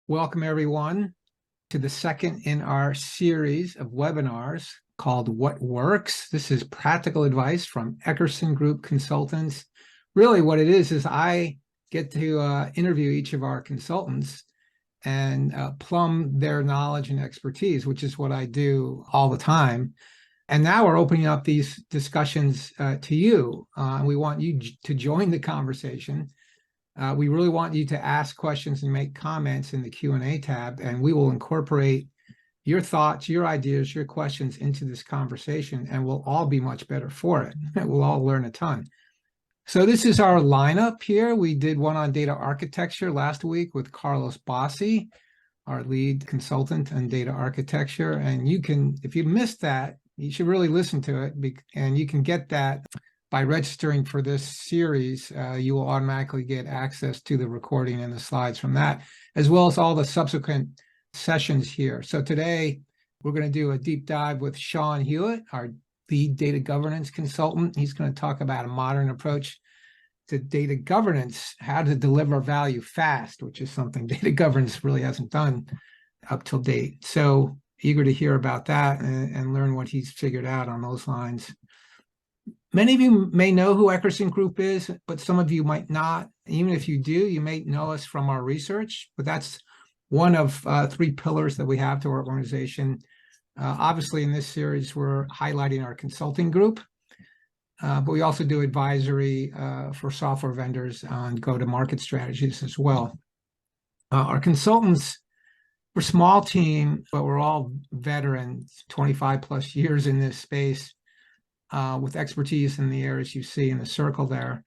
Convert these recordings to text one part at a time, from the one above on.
Welcome, everyone, to the second in our series of webinars called What Works. This is practical advice from Eckerson Group Consultants. Really, what it is I get to interview each of our consultants and plumb their knowledge and expertise, which is what I do all the time. And now we're opening up these discussions to you. We want you to join the conversation. We really want you to ask questions and make comments in the Q&A tab, and we will incorporate your thoughts, your ideas, your questions into this conversation, and we'll all be much better for it. We'll all learn a ton. So this is our lineup here. We did one on data architecture last week with Carlos Bossi, our lead consultant on data architecture. And you can, if you missed that, you should really listen to it, and you can get that by registering for this series. You will automatically get access to the recording and the slides from that, as well as all the subsequent sessions here. So today, we're going to do a deep dive with Sean Hewitt, our lead data governance consultant. He's going to talk about a modern approach to data governance, how to deliver value fast, which is something data governance really hasn't done up till date. So eager to hear about that and learn what he's figured out on those lines. Many of you may know who Eckerson Group is, but some of you might not. Even if you do, you may know us from our research, but that's one of three pillars that we have to our organization. Obviously, in this series, we're highlighting our consulting group, but we also do advisory for software vendors on go-to-market strategies as well. Our consultants, we're a small team, but we're all veterans, 25 plus years in this space, with expertise in the areas you see in the circle there.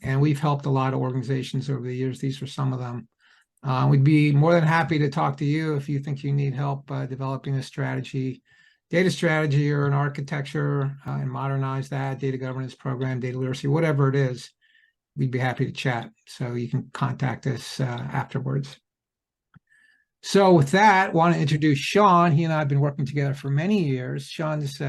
And we've helped a lot of organizations over the years. These are some of them. We'd be more than happy to talk to you if you think you need help developing a strategy, data strategy, or an architecture, and modernize that, data governance program, data literacy, whatever it is. We'd be happy to chat. So you can contact us afterwards. So with that, I want to introduce Sean. He and I have been working together for many years. Sean's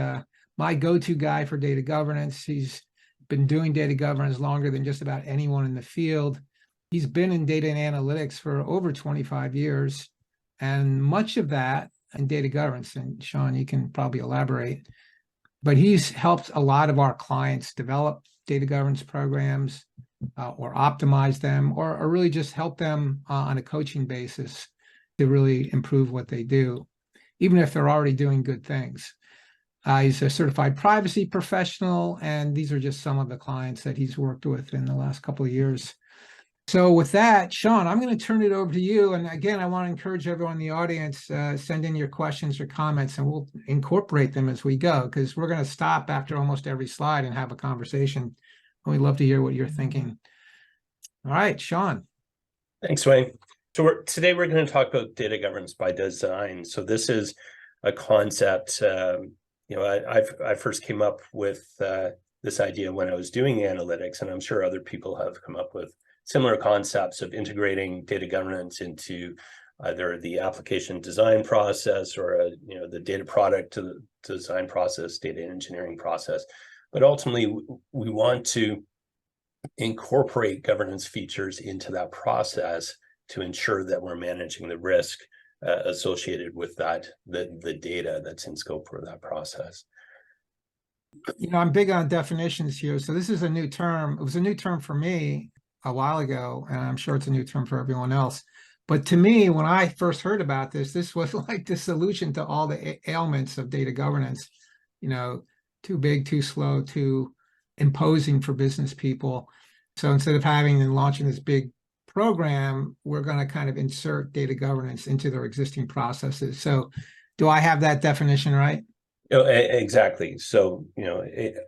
my go-to guy for data governance. He's been doing data governance longer than just about anyone in the field. He's been in data and analytics for over 25 years, and much of that in data governance. And Sean, you can probably elaborate, but he's helped a lot of our clients develop data governance programs or optimize them, or really just help them on a coaching basis to really improve what they do, even if they're already doing good things. He's a certified privacy professional, and these are just some of the clients that he's worked with in the last couple of years. So with that, Sean, I'm going to turn it over to you. And again, I want to encourage everyone in the audience, send in your questions or comments, and we'll incorporate them as we go, because we're going to stop after almost every slide and have a conversation. And we'd love to hear what you're thinking. All right, Sean. Thanks, Wayne. So today we're going to talk about data governance by design. So this is a concept. I first came up with this idea when I was doing analytics, and I'm sure other people have come up with similar concepts of integrating data governance into either the application design process or the data product to the design process, data engineering process. But ultimately, we want to incorporate governance features into that process to ensure that we're managing the risk associated with the data that's in scope for that process. I'm big on definitions here. So this is a new term. It was a new term for me a while ago, and I'm sure it's a new term for everyone else. But to me, when I first heard about this was like the solution to all the ailments of data governance. Too big, too slow, too imposing for business people. So instead of having and launching this big program, we're going to kind of insert data governance into their existing processes. So do I have that definition right? Exactly. So,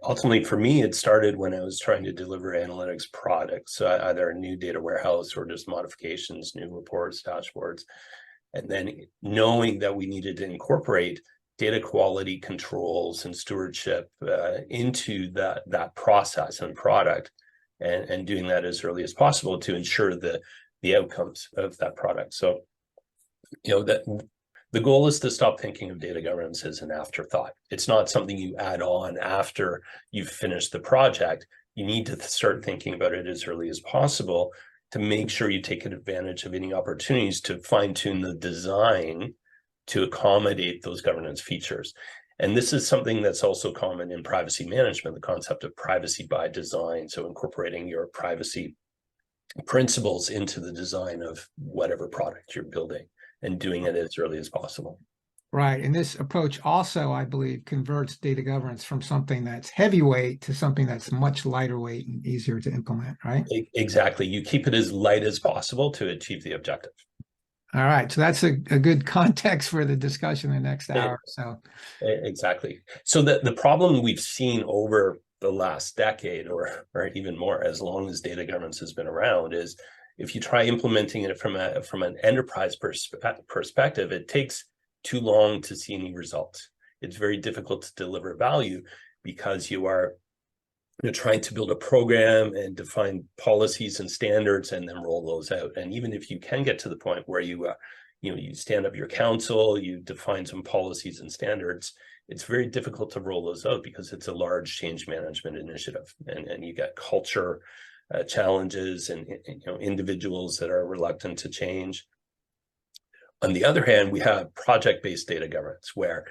ultimately for me, it started when I was trying to deliver analytics products, so either a new data warehouse or just modifications, new reports, dashboards. And then knowing that we needed to incorporate data quality controls and stewardship into that process and product, and doing that as early as possible to ensure the outcomes of that product. So, the goal is to stop thinking of data governance as an afterthought. It's not something you add on after you've finished the project. You need to start thinking about it as early as possible to make sure you take advantage of any opportunities to fine tune the design to accommodate those governance features. And this is something that's also common in privacy management, the concept of privacy by design. So incorporating your privacy principles into the design of whatever product you're building and doing it as early as possible. Right. And this approach also, I believe, converts data governance from something that's heavyweight to something that's much lighter weight and easier to implement, right? Exactly. You keep it as light as possible to achieve the objective. All right. So that's a good context for the discussion the next hour. So exactly. So the problem we've seen over the last decade or even more, as long as data governance has been around, is if you try implementing it from an enterprise perspective, it takes too long to see any results. It's very difficult to deliver value because you're trying to build a program and define policies and standards and then roll those out. And even if you can get to the point where you stand up your council, you define some policies and standards, it's very difficult to roll those out because it's a large change management initiative, and you get culture challenges and individuals that are reluctant to change. On the other hand, we have project-based data governance where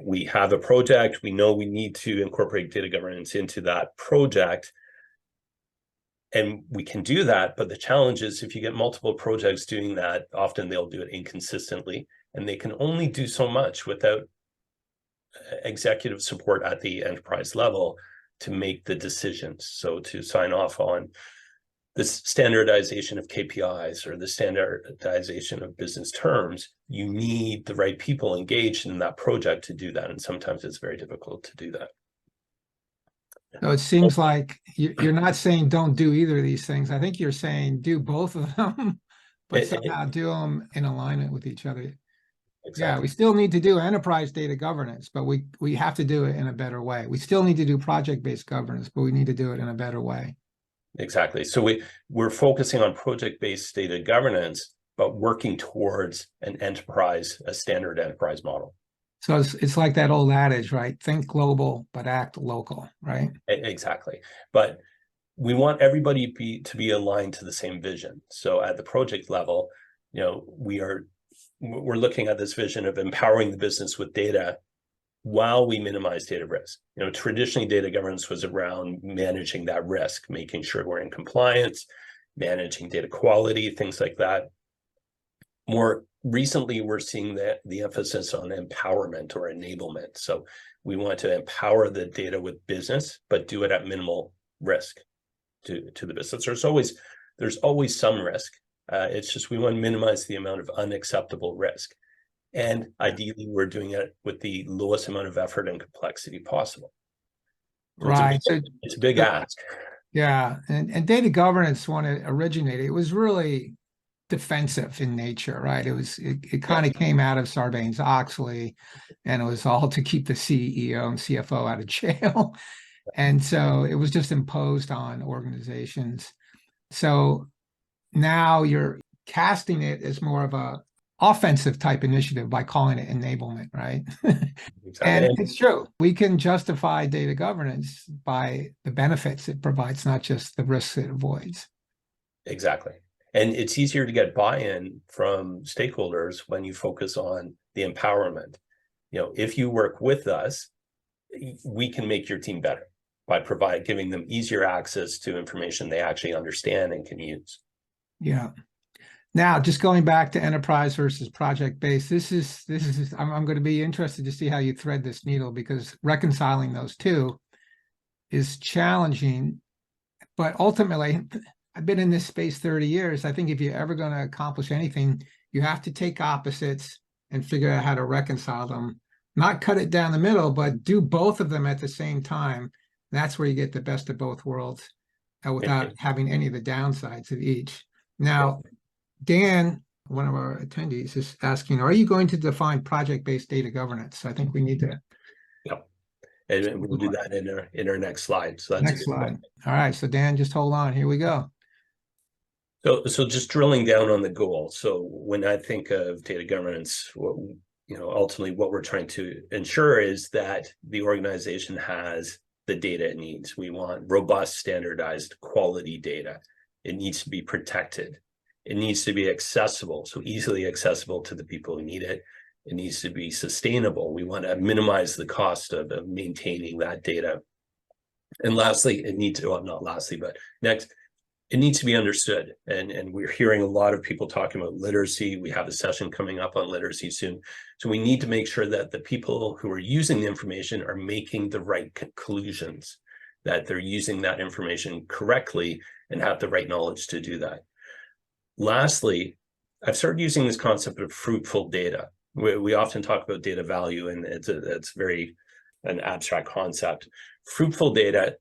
we have a project, we know we need to incorporate data governance into that project, and we can do that. But the challenge is if you get multiple projects doing that, often they'll do it inconsistently, and they can only do so much without executive support at the enterprise level to make the decisions. So to sign off on the standardization of KPIs or the standardization of business terms, you need the right people engaged in that project to do that. And sometimes it's very difficult to do that. So it seems like you're not saying don't do either of these things. I think you're saying do both of them, but somehow do them in alignment with each other. Exactly. Yeah, we still need to do enterprise data governance, but we have to do it in a better way. We still need to do project-based governance, but we need to do it in a better way. Exactly. So we're focusing on project-based data governance, but working towards a standard enterprise model. So it's like that old adage, right? Think global, but act local, right? Exactly. But we want everybody to be aligned to the same vision. So at the project level, we're looking at this vision of empowering the business with data while we minimize data risk. Traditionally, data governance was around managing that risk, making sure we're in compliance, managing data quality, things like that. More recently, we're seeing the emphasis on empowerment or enablement. So we want to empower the data with business, but do it at minimal risk to the business. There's always some risk. It's just we want to minimize the amount of unacceptable risk. And ideally, we're doing it with the lowest amount of effort and complexity possible. So right. It's a big ask. Yeah. And data governance, when it originated, it was really defensive in nature, right? It kind of came out of Sarbanes-Oxley, and it was all to keep the CEO and CFO out of jail. And so it was just imposed on organizations. So now you're casting it as more of a offensive type initiative by calling it enablement, right? Exactly. And it's true. We can justify data governance by the benefits it provides, not just the risks it avoids. Exactly. And it's easier to get buy-in from stakeholders when you focus on the empowerment. If you work with us, we can make your team better by giving them easier access to information they actually understand and can use. Yeah. Now, just going back to enterprise versus project-based, I'm going to be interested to see how you thread this needle, because reconciling those two is challenging. But ultimately, I've been in this space 30 years. I think if you're ever going to accomplish anything, you have to take opposites and figure out how to reconcile them. Not cut it down the middle, but do both of them at the same time. That's where you get the best of both worlds without having any of the downsides of each. Now, Dan, one of our attendees, is asking, are you going to define project-based data governance? I think we need to. Yep. And we'll do that in our next slide. So that's next slide. All right. So Dan, just hold on. Here we go. So just drilling down on the goal. So when I think of data governance, ultimately what we're trying to ensure is that the organization has the data it needs. We want robust, standardized, quality data. It needs to be protected. It needs to be accessible, so easily accessible to the people who need it. It needs to be sustainable. We want to minimize the cost of maintaining that data. And lastly, it needs to, well, not lastly, but next, it needs to be understood. And we're hearing a lot of people talking about literacy. We have a session coming up on literacy soon. So we need to make sure that the people who are using the information are making the right conclusions, that they're using that information correctly and have the right knowledge to do that. Lastly, I've started using this concept of fruitful data. We often talk about data value, and it's very an abstract concept. Fruitful data,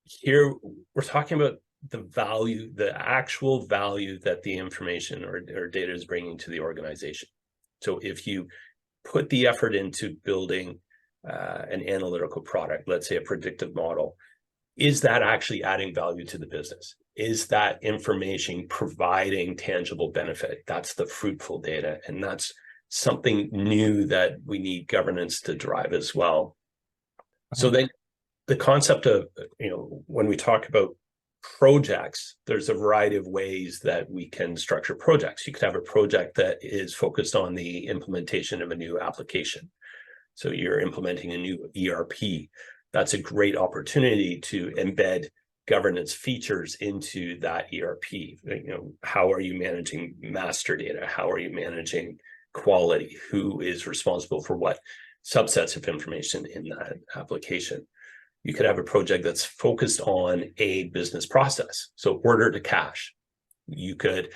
here we're talking about the value, the actual value that the information or data is bringing to the organization. So if you put the effort into building an analytical product, let's say a predictive model, is that actually adding value to the business? Is that information providing tangible benefit? That's the fruitful data. And that's something new that we need governance to drive as well. So then the concept of, when we talk about projects, there's a variety of ways that we can structure projects. You could have a project that is focused on the implementation of a new application. So you're implementing a new ERP. That's a great opportunity to embed governance features into that ERP. How are you managing master data? How are you managing quality? Who is responsible for what subsets of information in that application? You could have a project that's focused on a business process. So order to cash. You could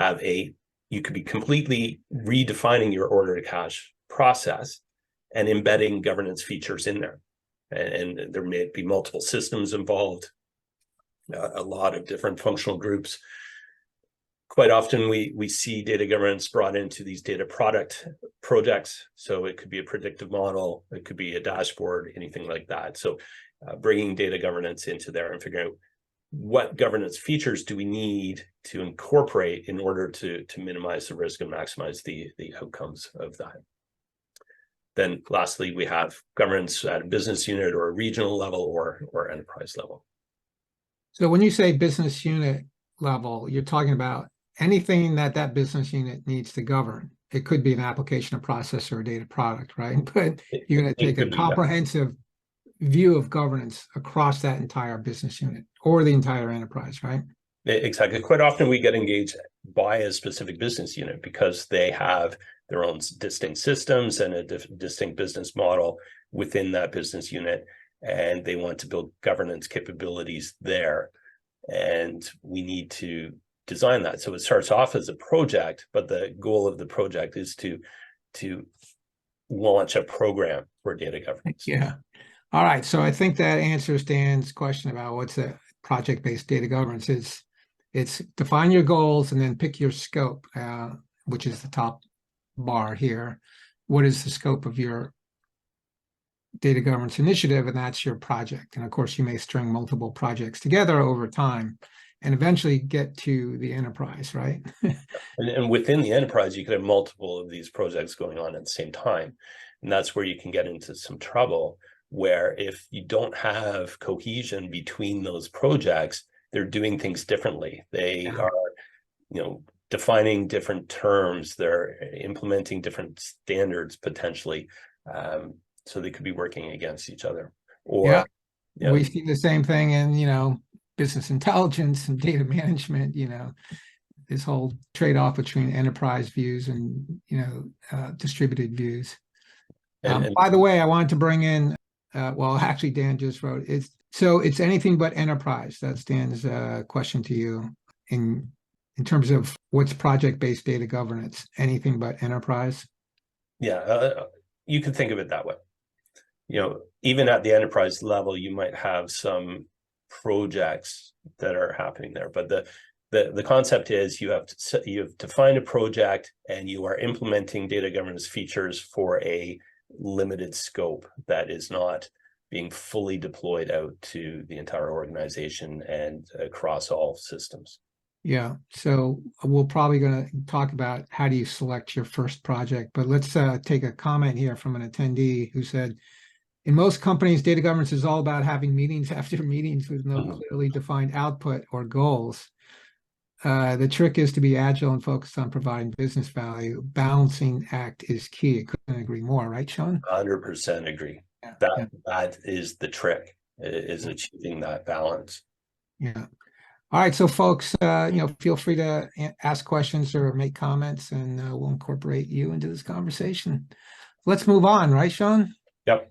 be completely redefining your order to cash process and embedding governance features in there. And there may be multiple systems involved, a lot of different functional groups. Quite often we see data governance brought into these data product projects. So it could be a predictive model, it could be a dashboard, anything like that. So bringing data governance into there and figuring out what governance features do we need to incorporate in order to minimize the risk and maximize the outcomes of that. Then lastly, we have governance at a business unit or a regional level or enterprise level. So when you say business unit level, you're talking about anything that business unit needs to govern. It could be an application, a process, or a data product, right? But you're going to take a comprehensive view of governance across that entire business unit or the entire enterprise, right? Exactly. Quite often we get engaged by a specific business unit because they have their own distinct systems and a distinct business model within that business unit, and they want to build governance capabilities there. And we need to design that. So it starts off as a project, but the goal of the project is to launch a program for data governance. Yeah. All right. So I think that answers Dan's question about what's a project-based data governance. It's define your goals and then pick your scope, which is the top bar here. What is the scope of your data governance initiative? And that's your project. And of course, you may string multiple projects together over time and eventually get to the enterprise, right? And within the enterprise, you could have multiple of these projects going on at the same time. And that's where you can get into some trouble, where if you don't have cohesion between those projects, they're doing things differently. They are, defining different terms. They're implementing different standards potentially. So they could be working against each other. Or we see the same thing in, business intelligence and data management, this whole trade-off between enterprise views and, distributed views. By the way, I wanted to bring in, actually, Dan just wrote it. So it's anything but enterprise. That's Dan's question to you in terms of what's project-based data governance, anything but enterprise. Yeah, you can think of it that way. Even at the enterprise level, you might have some projects that are happening there, but the concept is you have to find a project and you are implementing data governance features for a limited scope that is not being fully deployed out to the entire organization and across all systems. Yeah, so we're probably going to talk about how do you select your first project, but let's take a comment here from an attendee who said, in most companies, data governance is all about having meetings after meetings with no clearly defined output or goals. The trick is to be agile and focused on providing business value. Balancing act is key. I couldn't agree more, right, Sean? 100% agree. Yeah. That is the trick, is achieving that balance. Yeah. All right, so folks, feel free to ask questions or make comments, and we'll incorporate you into this conversation. Let's move on, right, Sean? Yep.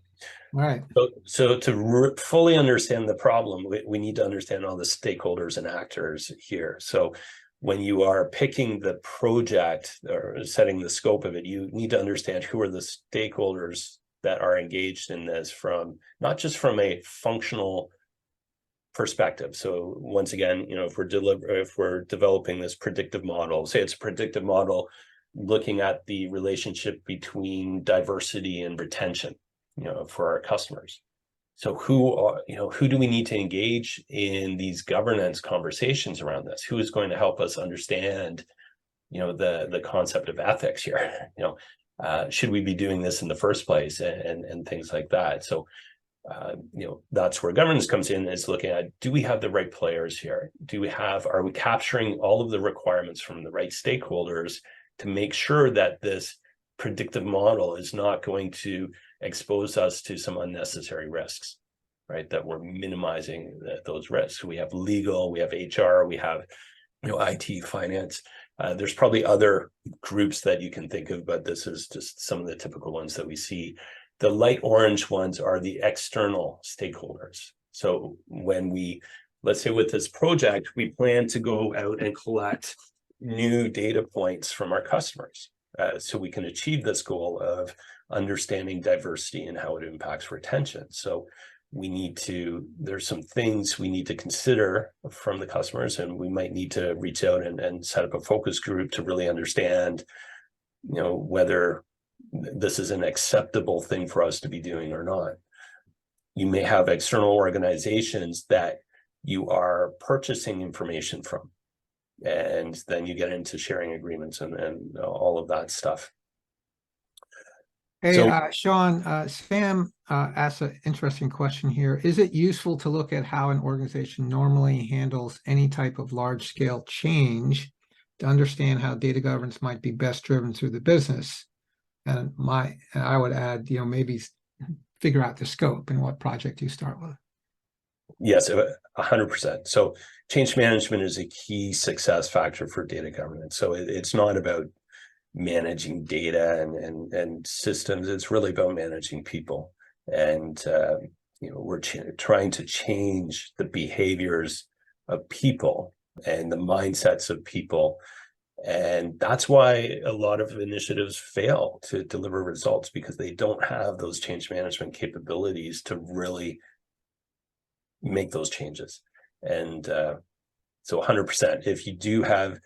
All right. So to fully understand the problem, we need to understand all the stakeholders and actors here. So when you are picking the project or setting the scope of it, you need to understand who are the stakeholders that are engaged in this, from not just from a functional perspective. So once again, if we're developing this predictive model, say it's a predictive model looking at the relationship between diversity and retention, for our customers. So who do we need to engage in these governance conversations around this? Who is going to help us understand, the concept of ethics here? Should we be doing this in the first place, and things like that? So that's where governance comes in, is looking at, do we have the right players here? Are we capturing all of the requirements from the right stakeholders to make sure that this predictive model is not going to expose us to some unnecessary risks, right? That we're minimizing those risks. We have legal, we have HR, we have IT, finance. There's probably other groups that you can think of, but this is just some of the typical ones that we see. The light orange ones are the external stakeholders. So when let's say with this project, we plan to go out and collect new data points from our customers, so we can achieve this goal of understanding diversity and how it impacts retention. So there's some things we need to consider from the customers, and we might need to reach out and set up a focus group to really understand, whether this is an acceptable thing for us to be doing or not. You may have external organizations that you are purchasing information from, and then you get into sharing agreements and all of that stuff. Hey, So Sean, Sam asked an interesting question here. Is it useful to look at how an organization normally handles any type of large-scale change to understand how data governance might be best driven through the business? And I would add, maybe figure out the scope and what project you start with. yes, 100%. So change management is a key success factor for data governance. So it's not about managing data and systems. It's really about managing people. And we're trying to change the behaviors of people and the mindsets of people. And that's why a lot of initiatives fail to deliver results, because they don't have those change management capabilities to really make those changes. And so 100%, if you do have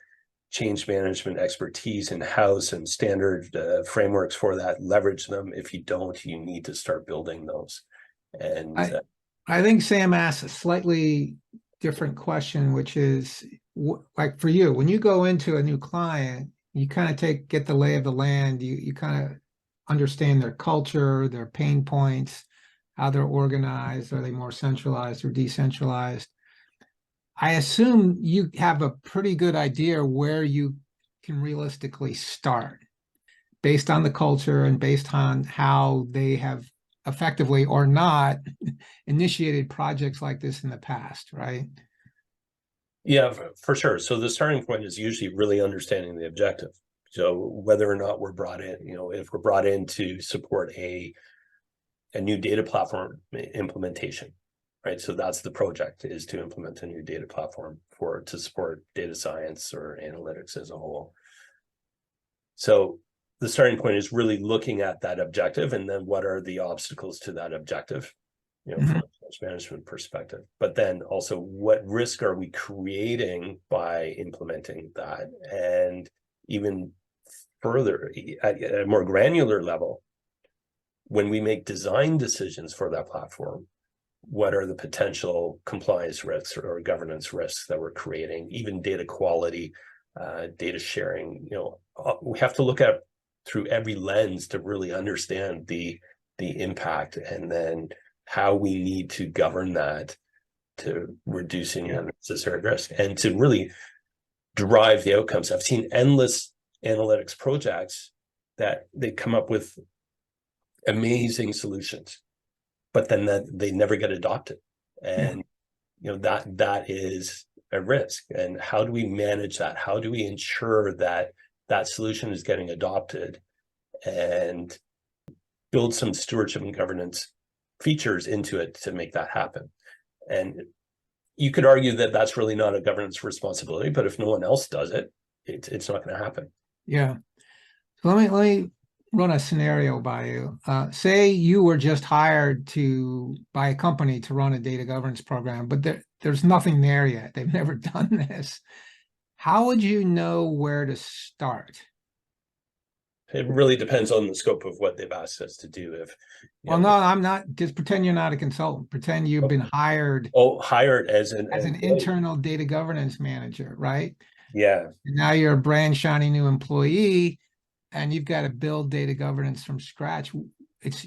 change management expertise in-house and standard frameworks for that, leverage them. If you don't, you need to start building those. And I think Sam asked a slightly different question, which is, like for you, when you go into a new client, you kind of get the lay of the land. You kind of understand their culture, their pain points, how they're organized. Are they more centralized or decentralized? I assume you have a pretty good idea where you can realistically start based on the culture and based on how they have effectively or not initiated projects like this in the past, right? Yeah, for sure. So the starting point is usually really understanding the objective. So whether or not we're brought in, if we're brought in to support a new data platform implementation, right? So that's the project, is to implement a new data platform to support data science or analytics as a whole. So the starting point is really looking at that objective, and then what are the obstacles to that objective, from a change management perspective. But then also, what risk are we creating by implementing that? And even further, at a more granular level, when we make design decisions for that platform, what are the potential compliance risks or governance risks that we're creating? Even data quality, data sharing, we have to look at through every lens to really understand the impact, and then how we need to govern that to reducing unnecessary risk, and to really drive the outcomes. I've seen endless analytics projects that they come up with amazing solutions, but then they never get adopted. And that is a risk. And how do we manage that? How do we ensure that that solution is getting adopted and build some stewardship and governance features into it to make that happen? And you could argue that that's really not a governance responsibility, but if no one else does it, it's not going to happen. Yeah. So let me run a scenario by you. Say you were just hired by a company to run a data governance program, but there's nothing there yet. They've never done this. How would you know where to start? It really depends on the scope of what they've asked us to do. Well, no, I'm not. Just pretend you're not a consultant. Pretend you've been hired. Hired as an internal data governance manager, right? Yeah. And now you're a brand shiny new employee, and you've got to build data governance from scratch. It's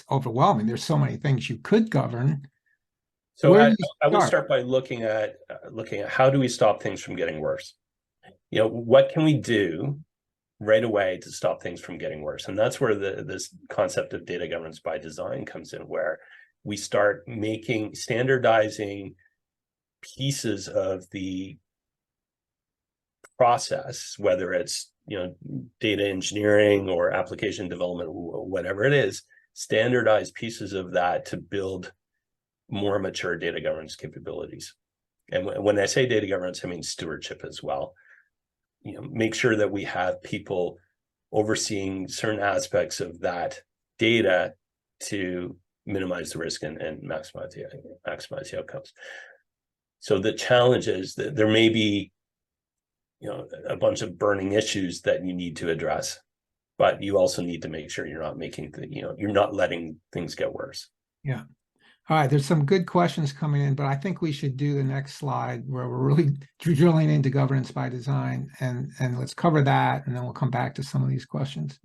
overwhelming. There's so many things you could govern. So I would start by looking at how do we stop things from getting worse? What can we do right away to stop things from getting worse? And that's where this concept of data governance by design comes in, where we start standardizing pieces of the process, whether it's data engineering or application development, whatever it is, standardize pieces of that to build more mature data governance capabilities. And when I say data governance, I mean stewardship as well. Make sure that we have people overseeing certain aspects of that data to minimize the risk and maximize the outcomes. So the challenge is that there may be a bunch of burning issues that you need to address, but you also need to make sure you're not letting things get worse. Yeah. All right, there's some good questions coming in, but I think we should do the next slide where we're really drilling into governance by design, and let's cover that, and then we'll come back to some of these questions.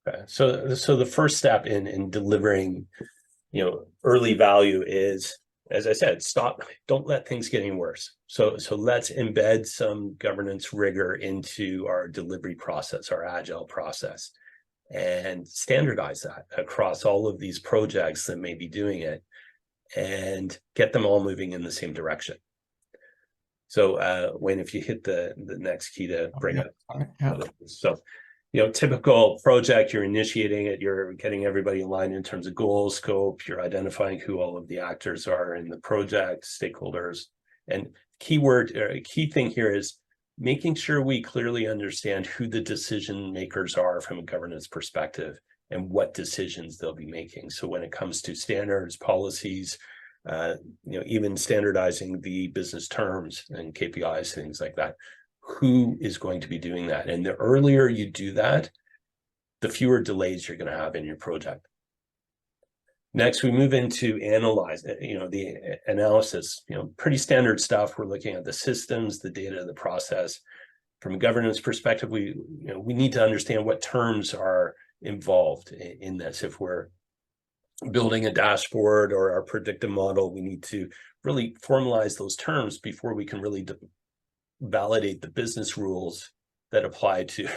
Okay, so the first step in delivering, early value is, as I said, don't let things get any worse. So let's embed some governance rigor into our delivery process, our agile process, and standardize that across all of these projects that may be doing it, and get them all moving in the same direction. So Wayne, if you hit the next key to bring up. So, typical project, you're initiating it, you're getting everybody aligned in terms of goals, scope, you're identifying who all of the actors are in the project, stakeholders, and key thing here is making sure we clearly understand who the decision makers are from a governance perspective and what decisions they'll be making. So when it comes to standards, policies, even standardizing the business terms and KPIs, things like that, who is going to be doing that? And the earlier you do that, the fewer delays you're going to have in your project. Next, we move into analyze, the analysis, pretty standard stuff. We're looking at the systems, the data, the process. From a governance perspective, we need to understand what terms are involved in this. If we're building a dashboard or our predictive model, we need to really formalize those terms before we can really validate the business rules that apply to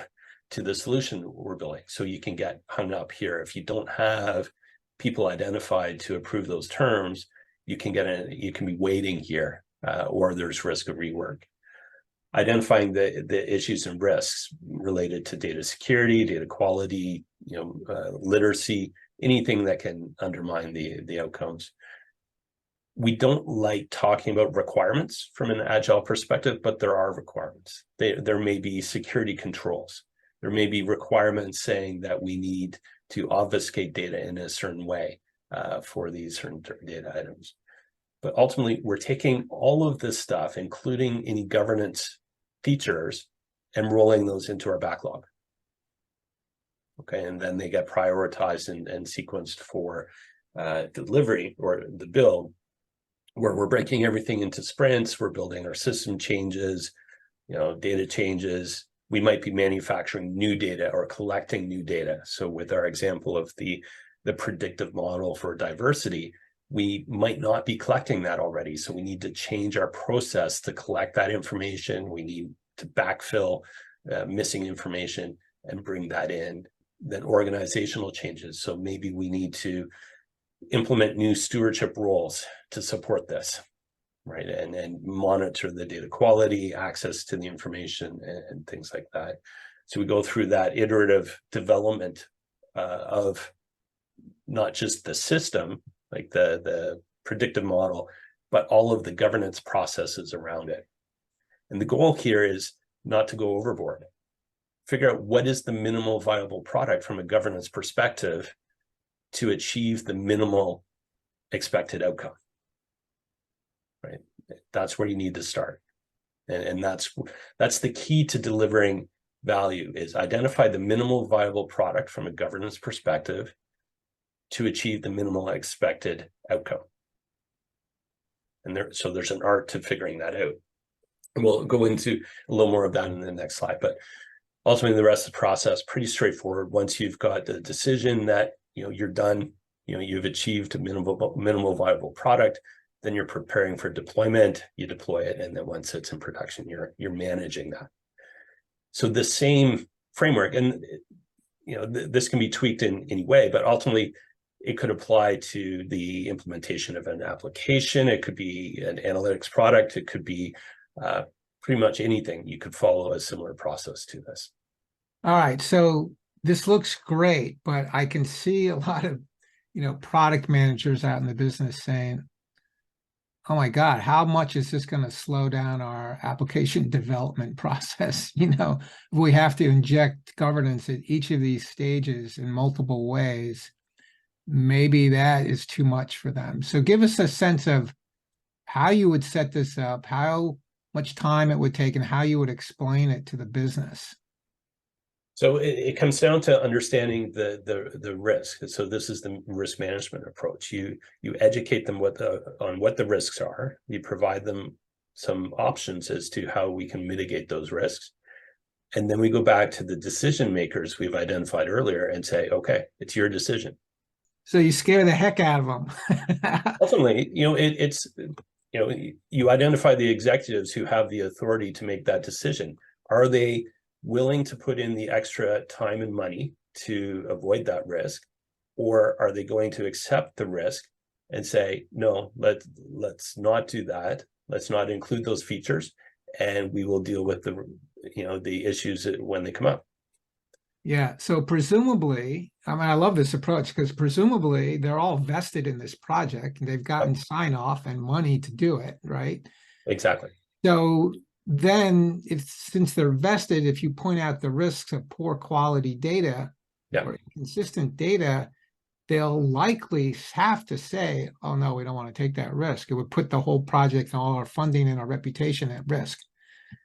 the solution we're building. So you can get hung up here. If you don't have people identified to approve those terms, you can be waiting here, or there's risk of rework. Identifying the issues and risks related to data security, data quality, literacy, anything that can undermine the outcomes. We don't like talking about requirements from an agile perspective, but there are requirements. There may be security controls. There may be requirements saying that we need to obfuscate data in a certain way for these certain data items. But ultimately, we're taking all of this stuff, including any governance features, and rolling those into our backlog. Okay, and then they get prioritized and sequenced for delivery or the build, where we're breaking everything into sprints. We're building our system changes, data changes. We might be manufacturing new data or collecting new data. So with our example of the predictive model for diversity, we might not be collecting that already. So we need to change our process to collect that information. We need to backfill missing information and bring that in. Then organizational changes. So maybe we need to implement new stewardship roles to support this, right? And monitor the data quality, access to the information, and things like that. So we go through that iterative development of not just the system, like the predictive model, but all of the governance processes around it. And the goal here is not to go overboard. Figure out what is the minimal viable product from a governance perspective to achieve the minimal expected outcome, right? That's where you need to start. And that's the key to delivering value, is identify the minimal viable product from a governance perspective to achieve the minimal expected outcome. And so there's an art to figuring that out. And we'll go into a little more of that in the next slide, but ultimately the rest of the process, pretty straightforward. Once you've got the decision that you're done, you've achieved a minimal viable product, then you're preparing for deployment, you deploy it, and then once it's in production, you're managing that. So the same framework, and this can be tweaked in any way, but ultimately it could apply to the implementation of an application. It could be an analytics product. It could be pretty much anything. You could follow a similar process to this. All right, so this looks great, but I can see a lot of, product managers out in the business saying, oh my God, how much is this going to slow down our application development process? If we have to inject governance at each of these stages in multiple ways, maybe that is too much for them. So give us a sense of how you would set this up, how much time it would take, and how you would explain it to the business. So it comes down to understanding the risk. So this is the risk management approach. You educate them on what the risks are. You provide them some options as to how we can mitigate those risks. And then we go back to the decision makers we've identified earlier and say, okay, it's your decision. So you scare the heck out of them. Ultimately, you identify the executives who have the authority to make that decision. Are they willing to put in the extra time and money to avoid that risk? Or are they going to accept the risk and say, no, let's not do that. Let's not include those features, and we will deal with the issues when they come up. Yeah. So presumably, I love this approach because presumably they're all vested in this project and they've gotten sign off and money to do it, right? Exactly. So then since they're vested, if you point out the risks of poor quality data or inconsistent data, they'll likely have to say, oh no, we don't want to take that risk. It would put the whole project and all our funding and our reputation at risk.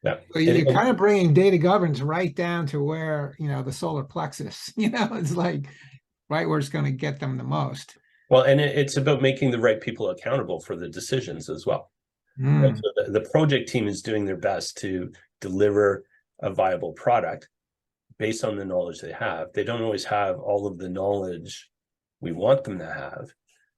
Yeah. So you're kind of bringing data governance right down to where, the solar plexus, it's like right where it's going to get them the most. Well, and it's about making the right people accountable for the decisions as well. Right? So the project team is doing their best to deliver a viable product based on the knowledge they have. They don't always have all of the knowledge we want them to have.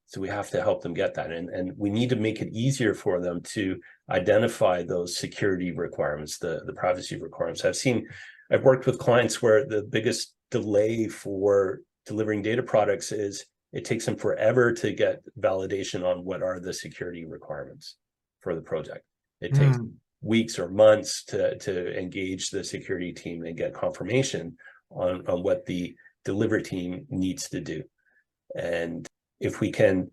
So we have to help them get that. And we need to make it easier for them to identify those security requirements, the privacy requirements. I've worked with clients where the biggest delay for delivering data products is it takes them forever to get validation on what are the security requirements for the project. It takes weeks or months to engage the security team and get confirmation on what the delivery team needs to do. And if we can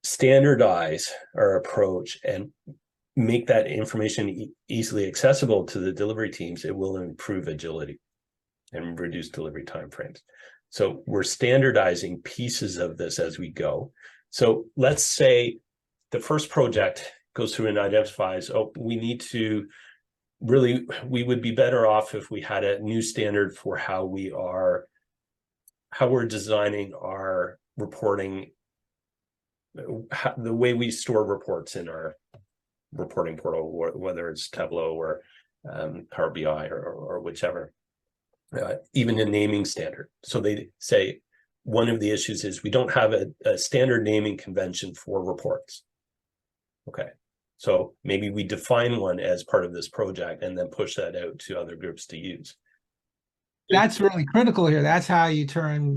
standardize our approach and make that information easily accessible to the delivery teams, it will improve agility and reduce delivery timeframes. So we're standardizing pieces of this as we go. So let's say the first project goes through and identifies, we would be better off if we had a new standard for how we're designing our reporting, the way we store reports in our reporting portal, whether it's Tableau or Power BI or whichever, even a naming standard. So they say, one of the issues is we don't have a standard naming convention for reports. Okay, so maybe we define one as part of this project and then push that out to other groups to use. That's really critical here. That's how you turn,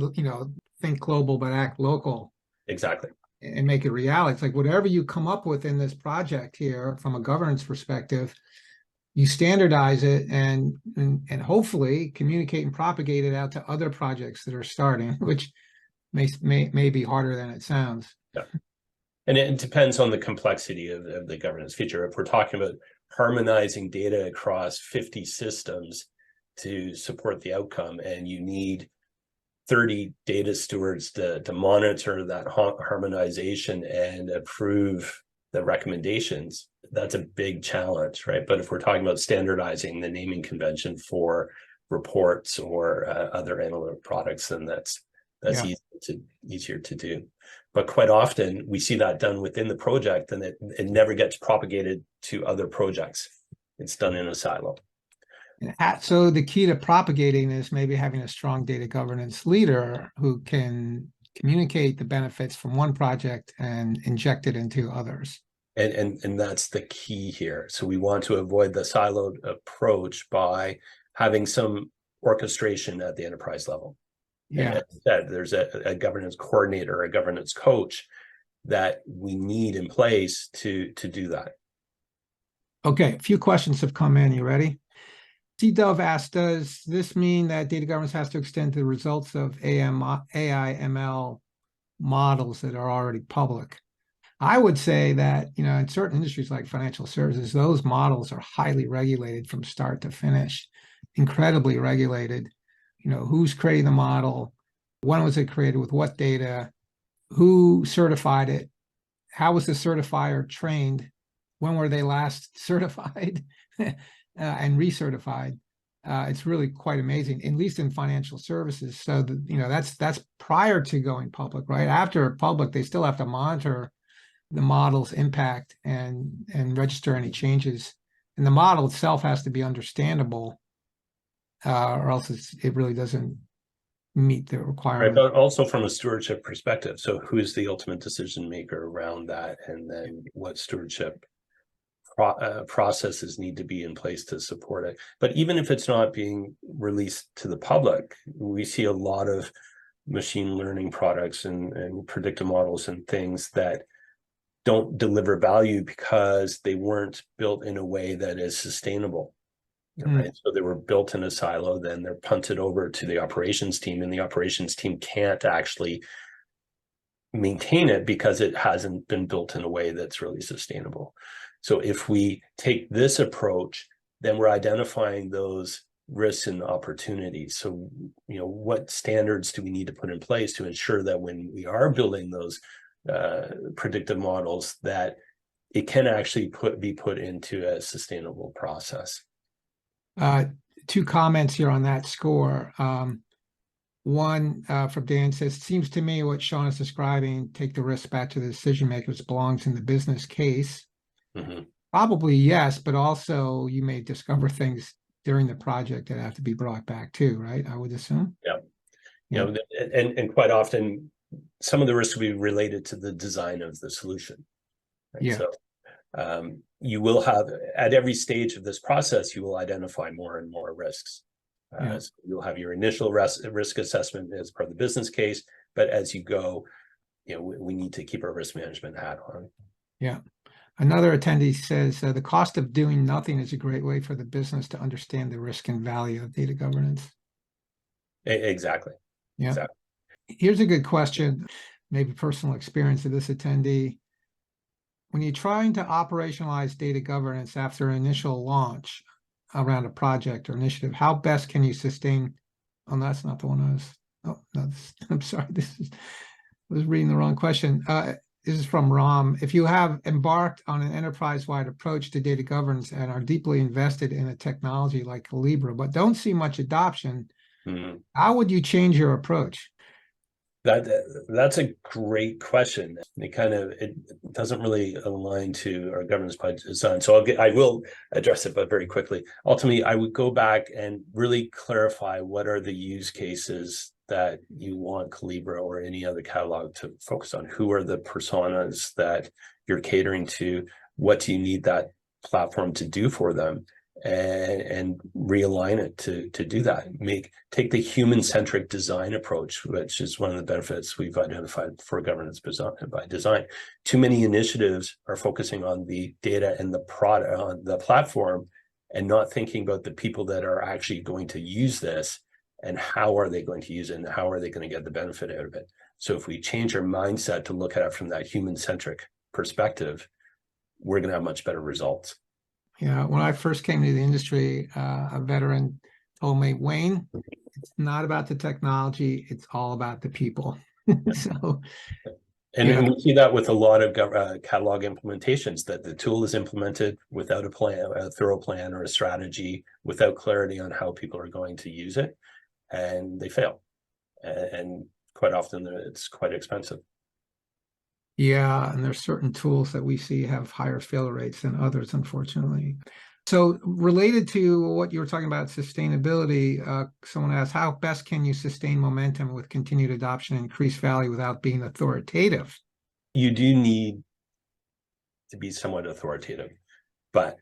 think global but act local Exactly. and make it reality. It's like whatever you come up with in this project here from a governance perspective, you standardize it and hopefully communicate and propagate it out to other projects that are starting, which may be harder than it sounds. Yeah. And it depends on the complexity of the governance feature. If we're talking about harmonizing data across 50 systems to support the outcome, and you need 30 data stewards to monitor that harmonization and approve the recommendations, that's a big challenge, right? But if we're talking about standardizing the naming convention for reports or other analytic products, then that's easier to do. But quite often we see that done within the project, and it never gets propagated to other projects. It's done in a silo. So the key to propagating is maybe having a strong data governance leader who can communicate the benefits from one project and inject it into others. And that's the key here. So we want to avoid the siloed approach by having some orchestration at the enterprise level. Yeah. And there's a governance coordinator, a governance coach that we need in place to do that. Okay, a few questions have come in. You ready? C-Dove asked, does this mean that data governance has to extend to the results of AI/ML models that are already public? I would say that, in certain industries like financial services, those models are highly regulated from start to finish, incredibly regulated. Who's creating the model? When was it created? With what data? Who certified it? How was the certifier trained? When were they last certified and recertified? It's really quite amazing, at least in financial services. So that's prior to going public, right? After public, they still have to monitor the model's impact and register any changes. And the model itself has to be understandable, or else it really doesn't meet the requirement. Right, but also from a stewardship perspective. So who's the ultimate decision maker around that? And then what stewardship processes need to be in place to support it? But even if it's not being released to the public, we see a lot of machine learning products and predictive models and things that don't deliver value because they weren't built in a way that is sustainable. Right. So they were built in a silo, then they're punted over to the operations team, and the operations team can't actually maintain it because it hasn't been built in a way that's really sustainable. So if we take this approach, then we're identifying those risks and opportunities. So, what standards do we need to put in place to ensure that when we are building those predictive models, that it can actually be put into a sustainable process? Two comments here on that score. One from Dan says, it seems to me what Sean is describing, take the risk back to the decision makers, belongs in the business case. Mm-hmm. Probably yes, but also you may discover things during the project that have to be brought back too, right? I would assume. Yeah. And quite often some of the risks will be related to the design of the solution. Right? Yeah. So you will have, at every stage of this process, you will identify more and more risks. So you'll have your initial risk assessment as part of the business case, but as you go, we need to keep our risk management hat on. Yeah. Another attendee says the cost of doing nothing is a great way for the business to understand the risk and value of data governance. Exactly. Yeah. Exactly. Here's a good question, maybe personal experience of this attendee. When you're trying to operationalize data governance after an initial launch around a project or initiative, how best can you sustain? Oh, that's not the one I was. Oh, no, I'm sorry. I was reading the wrong question. This is from Ram. If you have embarked on an enterprise-wide approach to data governance and are deeply invested in a technology like Collibra, but don't see much adoption, how would you change your approach? That's a great question. It doesn't really align to our governance by design. So I will address it, but very quickly. Ultimately, I would go back and really clarify what are the use cases that you want Collibra or any other catalog to focus on. Who are the personas that you're catering to? What do you need that platform to do for them? And realign it to do that. Take the human-centric design approach, which is one of the benefits we've identified for governance by design. Too many initiatives are focusing on the data and the product on the platform and not thinking about the people that are actually going to use this and how are they going to use it and how are they going to get the benefit out of it. So if we change our mindset to look at it from that human-centric perspective, we're going to have much better results. Yeah, when I first came to the industry, a veteran told me, Wayne, it's not about the technology, it's all about the people. So, and yeah. we see that with a lot of catalog implementations, that the tool is implemented without a plan, a thorough plan or a strategy, without clarity on how people are going to use it, and they fail. And quite often it's quite expensive. Yeah, and there's certain tools that we see have higher fail rates than others, unfortunately. So related to what you were talking about, sustainability, someone asked, how best can you sustain momentum with continued adoption and increased value without being authoritative? You do need to be somewhat authoritative, but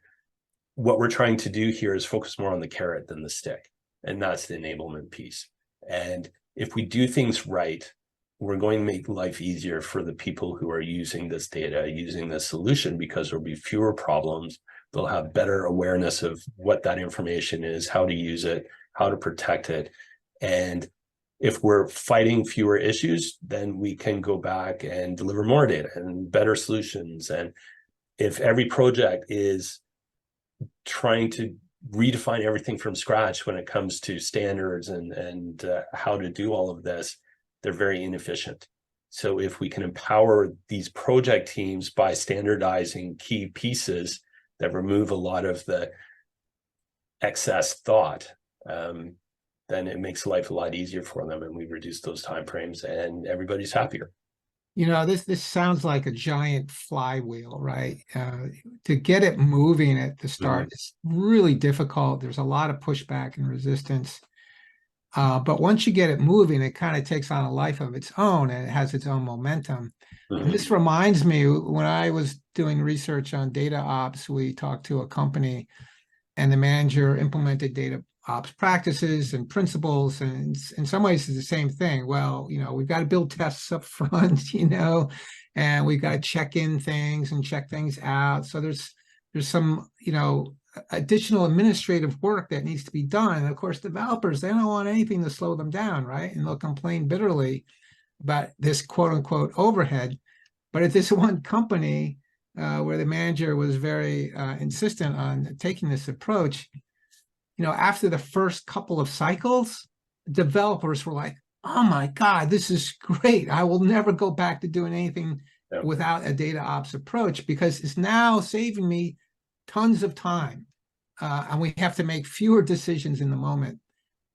what we're trying to do here is focus more on the carrot than the stick, and that's the enablement piece. And if we do things right, we're going to make life easier for the people who are using this data, using this solution, because there'll be fewer problems. They'll have better awareness of what that information is, how to use it, how to protect it. And if we're fighting fewer issues, then we can go back and deliver more data and better solutions. And if every project is trying to redefine everything from scratch when it comes to standards and how to do all of this, they're very inefficient. So if we can empower these project teams by standardizing key pieces that remove a lot of the excess thought, then it makes life a lot easier for them, and we reduce those timeframes and everybody's happier. You know, this sounds like a giant flywheel, right? To get it moving at the start, it's really difficult. There's a lot of pushback and resistance. But once you get it moving, it kind of takes on a life of its own and it has its own momentum. And this reminds me, when I was doing research on data ops, we talked to a company and the manager implemented data ops practices and principles. And in some ways, it's the same thing. Well, you know, we've got to build tests up front, you know, and we've got to check in things and check things out. So there's some, you know, additional administrative work that needs to be done. And of course, developers, they don't want anything to slow them down, right? And they'll complain bitterly about this quote unquote overhead. But at this one company where the manager was very insistent on taking this approach, you know, after the first couple of cycles, developers were like, oh my God, this is great. I will never go back to doing anything without a data ops approach because it's now saving me tons of time. And we have to make fewer decisions in the moment.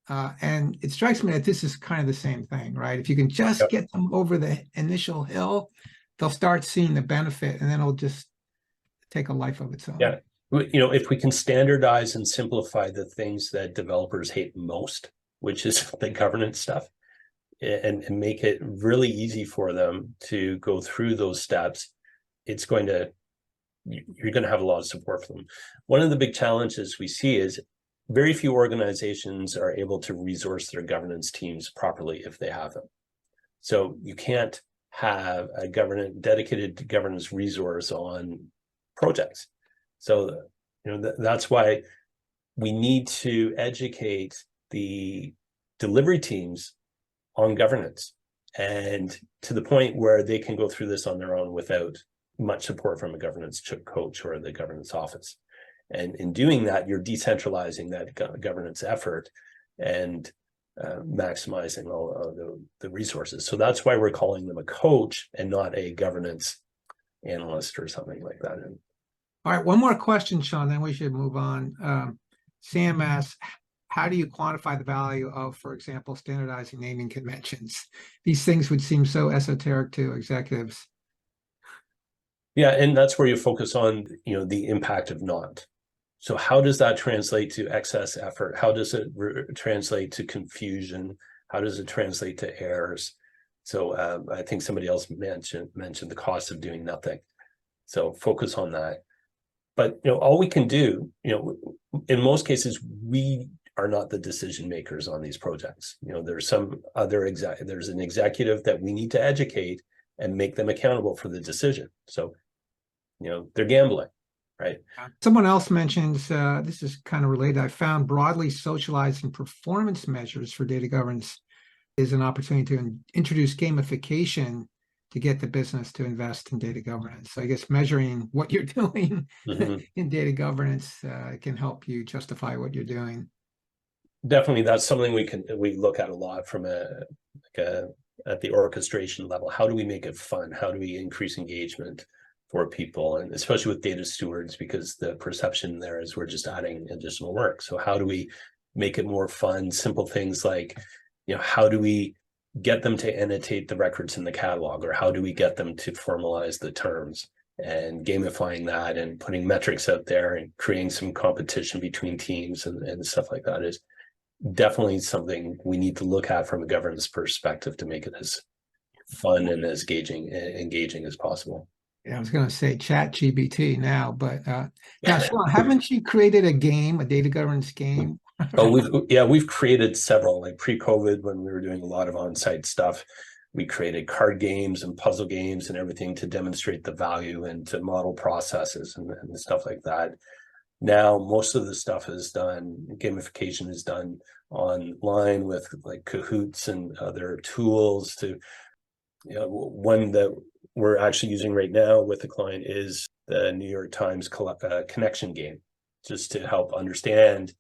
And it strikes me that this is kind of the same thing, right? If you can just get them over the initial hill, they'll start seeing the benefit and then it'll just take a life of its own. Yeah. You know, if we can standardize and simplify the things that developers hate most, which is the governance stuff, and make it really easy for them to go through those steps, you're going to have a lot of support for them. One of the big challenges we see is very few organizations are able to resource their governance teams properly if they have them. So you can't have a dedicated governance resource on projects. So, you know, that's why we need to educate the delivery teams on governance, and to the point where they can go through this on their own without much support from a governance coach or the governance office. And in doing that, you're decentralizing that governance effort and maximizing all of the resources. So that's why we're calling them a coach and not a governance analyst or something like that. All right, one more question, Sean, then we should move on. Sam asks, how do you quantify the value of, for example, standardizing naming conventions? These things would seem so esoteric to executives. Yeah, and that's where you focus on, the impact of not. So how does that translate to excess effort? How does it translate to confusion? How does it translate to errors? So I think somebody else mentioned the cost of doing nothing. So focus on that. But all we can do, in most cases, we are not the decision makers on these projects. There's some other there's an executive that we need to educate and make them accountable for the decision. So, they're gambling, right? Someone else mentions, this is kind of related. I found broadly socializing performance measures for data governance is an opportunity to introduce gamification to get the business to invest in data governance. So I guess measuring what you're doing in data governance can help you justify what you're doing. Definitely, that's something we look at a lot from at the orchestration level. How do we make it fun? How do we increase engagement for people, and especially with data stewards, because the perception there is we're just adding additional work. So how do we make it more fun? Simple things like, how do we get them to annotate the records in the catalog, or how do we get them to formalize the terms? And gamifying that and putting metrics out there and creating some competition between teams and stuff like that is definitely something we need to look at from a governance perspective to make it as fun and as engaging as possible. Yeah, I was going to say ChatGPT now, but now, Sean, haven't you created a game, a data governance game? Oh, we've created several. Like pre-COVID, when we were doing a lot of on-site stuff, we created card games and puzzle games and everything to demonstrate the value and to model processes and stuff like that. Now, most of the stuff is done, gamification is done online with like Kahoots and other tools to, one that we're actually using right now with the client is the New York Times connection game, just to help understand,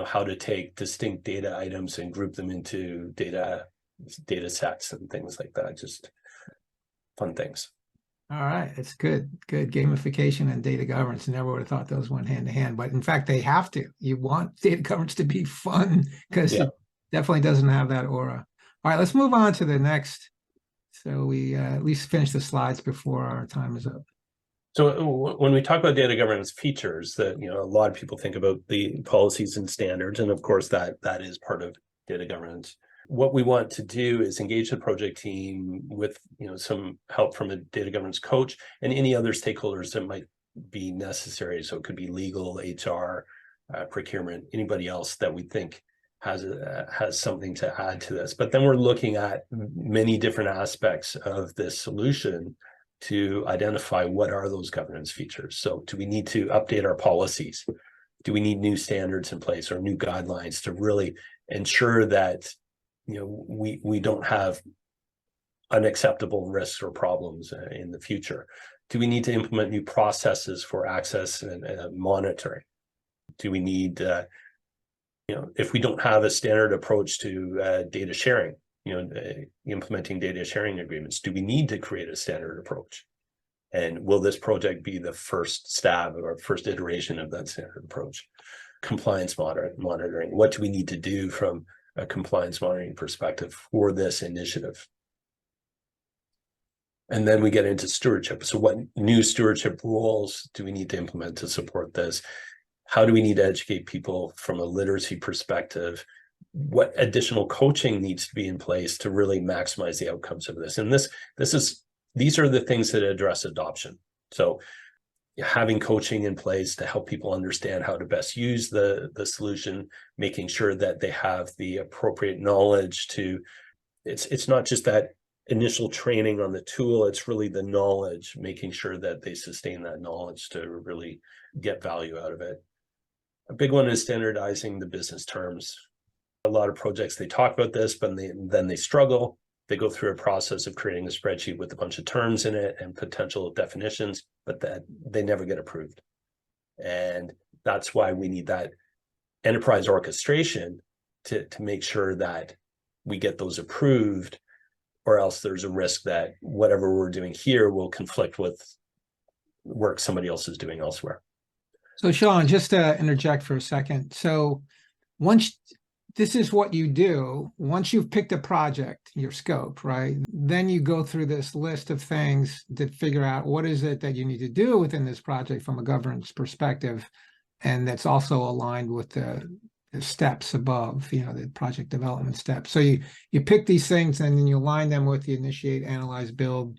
how to take distinct data items and group them into data sets and things like that. Just fun things. All right, it's good. Good gamification and data governance. Never would have thought those went hand in hand, but in fact, they have to. You want data governance to be fun because it definitely doesn't have that aura. All right, let's move on to the next. So we at least finish the slides before our time is up. So when we talk about data governance features, that a lot of people think about the policies and standards, and of course that is part of data governance. What we want to do is engage the project team with some help from a data governance coach and any other stakeholders that might be necessary. So it could be legal, HR, procurement, anybody else that we think has something to add to this. But then we're looking at many different aspects of this solution to identify what are those governance features. So do we need to update our policies? Do we need new standards in place or new guidelines to really ensure that we don't have unacceptable risks or problems in the future? Do we need to implement new processes for access and monitoring? Do we need, if we don't have a standard approach to data sharing, implementing data sharing agreements, do we need to create a standard approach? And will this project be the first stab or first iteration of that standard approach? Compliance monitoring, what do we need to do from a compliance monitoring perspective for this initiative? And then we get into stewardship. So what new stewardship rules do we need to implement to support this? How do we need to educate people from a literacy perspective? What additional coaching needs to be in place to really maximize the outcomes of this? And these are the things that address adoption. So having coaching in place to help people understand how to best use the solution, making sure that they have the appropriate knowledge to, it's not just that initial training on the tool, it's really the knowledge, making sure that they sustain that knowledge to really get value out of it. A big one is standardizing the business terms. A lot of projects, they talk about this, but then they struggle. They go through a process of creating a spreadsheet with a bunch of terms in it and potential definitions, but that they never get approved. And that's why we need that enterprise orchestration to make sure that we get those approved, or else there's a risk that whatever we're doing here will conflict with work somebody else is doing elsewhere. So Sean, just to interject for a second. So once this is what you do, once you've picked a project, your scope, right? Then you go through this list of things to figure out what is it that you need to do within this project from a governance perspective. And that's also aligned with the steps above, the project development steps. So you pick these things and then you align them with the initiate, analyze, build,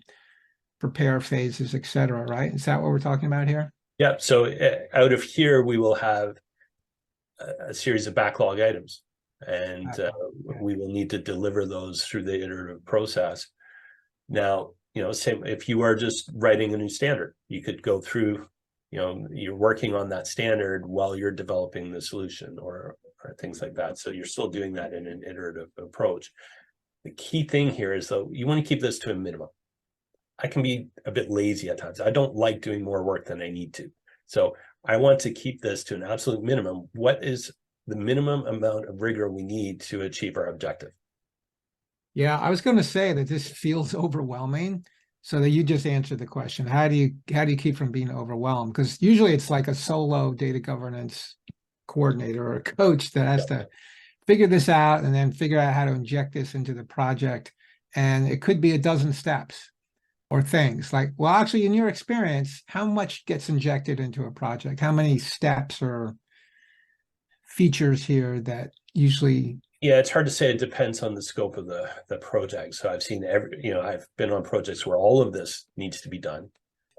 prepare phases, et cetera, right? Is that what we're talking about here? Yeah. So out of here, we will have a series of backlog items, and we will need to deliver those through the iterative process. Now, same if you are just writing a new standard, you could go through, you're working on that standard while you're developing the solution or things like that. So you're still doing that in an iterative approach. The key thing here is, though, you want to keep this to a minimum. I can be a bit lazy at times. I don't like doing more work than I need to. So I want to keep this to an absolute minimum. What is the minimum amount of rigor we need to achieve our objective? Yeah, I was going to say that this feels overwhelming. So that you just answered the question. How do you keep from being overwhelmed? Because usually it's like a solo data governance coordinator or a coach that has to figure this out and then figure out how to inject this into the project. And it could be a dozen steps or things like, well, actually, in your experience, how much gets injected into a project? How many steps or features here that usually? Yeah, it's hard to say. It depends on the scope of the project. So I've seen I've been on projects where all of this needs to be done.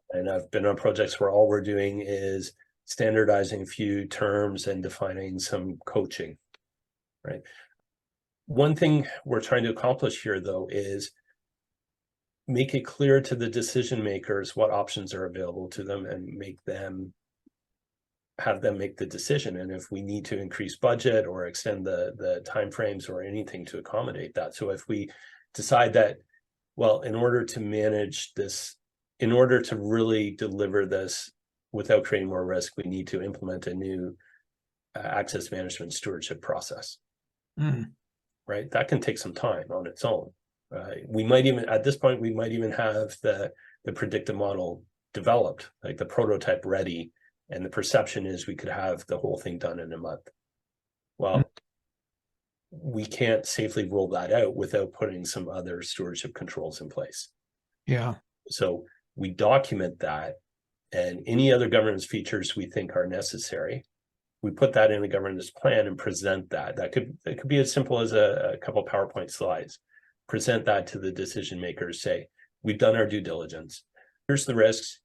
And I've been on projects where all we're doing is standardizing a few terms and defining some coaching, right? One thing we're trying to accomplish here, though, is make it clear to the decision makers what options are available to them and have them make the decision. And if we need to increase budget or extend the timeframes or anything to accommodate that. So if we decide that, well, in order to manage this, in order to really deliver this without creating more risk, we need to implement a new access management stewardship process, right? That can take some time on its own. We might even, at this point, we might even have the predictive model developed, like the prototype ready, and the perception is we could have the whole thing done in a month. Well, we can't safely roll that out without putting some other stewardship controls in place. Yeah. So we document that, and any other governance features we think are necessary, we put that in a governance plan and present that. It could be as simple as a couple PowerPoint slides. Present that to the decision makers, say, we've done our due diligence. Here's the risks.